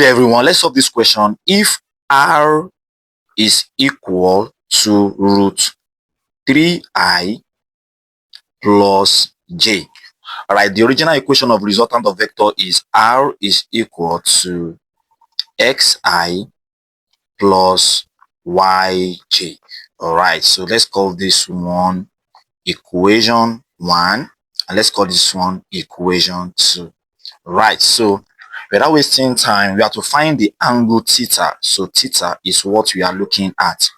day, everyone. Let's solve this question. If r is equal to root 3I plus j. All right, the original equation of resultant of vector is r is equal to xi plus yj. All right, so let's call this one equation 1, and let's call this one equation 2. Right, so without wasting time, we have to find the angle theta. So theta is what we are looking at.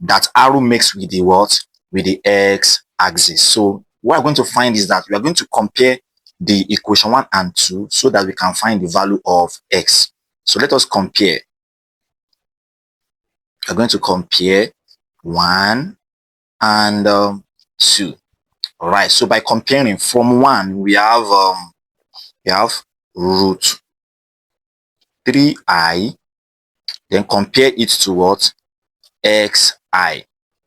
That arrow makes with the what? With the x-axis. So what we're going to find is that we are going to compare the equation 1 and 2 so that we can find the value of x. So let us compare. We're going to compare 1 and 2. All right, so by comparing from 1, we have root 3I, then compare it to what? xi.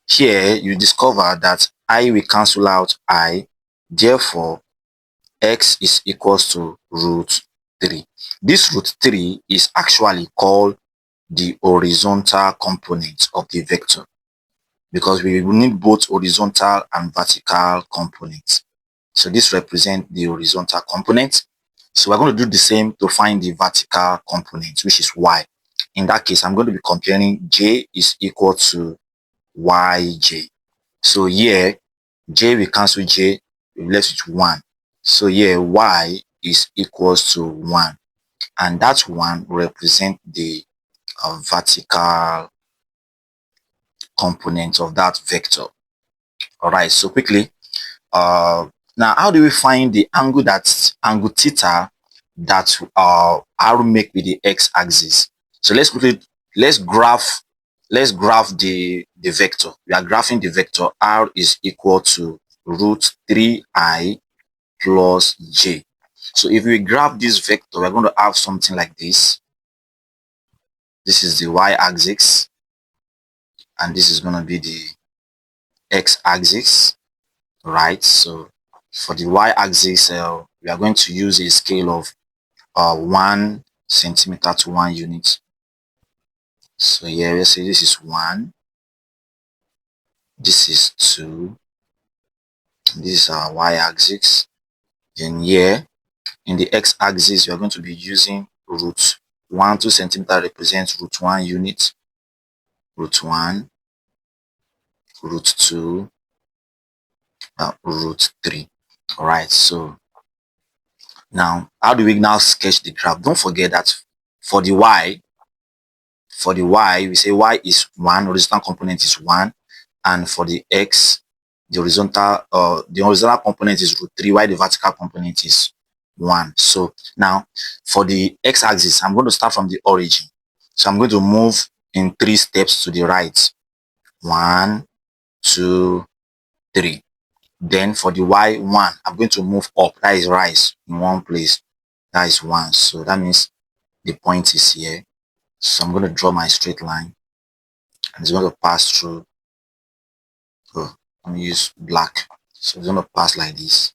Here you discover that I will cancel out I, therefore x is equals to root 3. This root 3 is actually called the horizontal component of the vector, because we will need both horizontal and vertical components. So this represents the horizontal component. So we're going to do the same to find the vertical component, which is y. In that case, I'm going to be comparing j is equal to yj. So here, j will cancel j, we're left with 1. So here, y is equals to 1. And that 1 represents the vertical component of that vector. All right, so quickly, now how do we find the angle theta that arrow make with the x-axis? So let's graph the vector. We are graphing the vector. R is equal to root 3I plus j. So if we graph this vector, we're going to have something like this. This is the y-axis, and this is going to be the x-axis, right? So for the y-axis, we are going to use a scale of 1 centimeter to 1 unit. So here, let's say this is 1, this is 2, this is our y-axis. Then here, in the x-axis, we are going to be using root 1. 2 centimeter represents root 1 unit, root 1, root 2, root 3. All right, so now how do we now sketch the graph? Don't forget that for the y, we say y is 1, horizontal component is 1, and for the x, the horizontal component is root 3, while the vertical component is 1. So now for the x-axis, I'm going to start from the origin. So I'm going to move in 3 steps to the right. 1, 2, 3. Then for the y1, I'm going to move up. That is rise in one place. That is 1. So that means the point is here. So I'm going to draw my straight line, and it's going to pass through. Oh, I'm going to use black. So it's going to pass like this.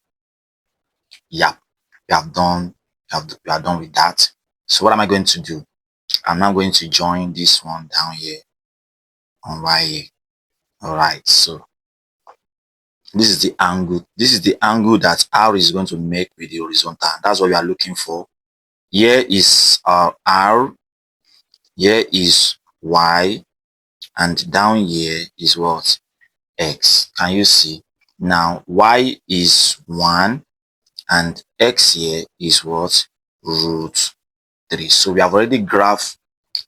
Yeah, we are done with that. So what am I going to do? I'm now going to join this one down here on right here. All right, so this is the angle that r is going to make with the horizontal. That's what we are looking for. Here is r, here is y, and down here is what? X. Can you see? Now y is 1 and x here is what? Root 3. So we have already graphed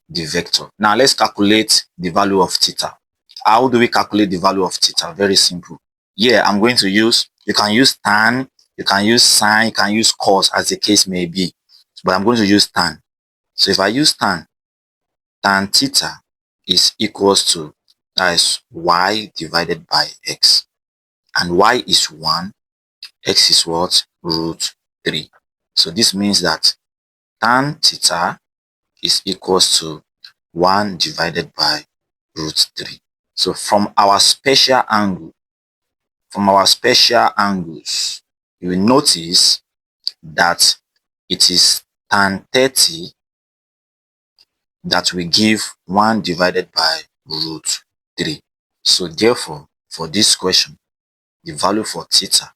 the vector. Now let's calculate the value of theta. How do we calculate the value of theta? Very simple. Here I'm going to use, you can use tan, you can use sine, you can use cos, as the case may be, but I'm going to use tan. So if I use tan theta is equals to, that is y divided by x, and y is 1, x is what? Root 3. So this means that tan theta is equals to 1 divided by root 3. So from our special angles, you will notice that it is tan 30 that will give 1 divided by root 3. So therefore, for this question, the value for theta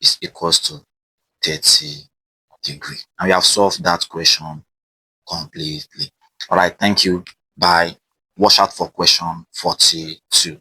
is equals to 30 degree. And we have solved that question completely. All right, thank you. Bye. Watch out for question 42.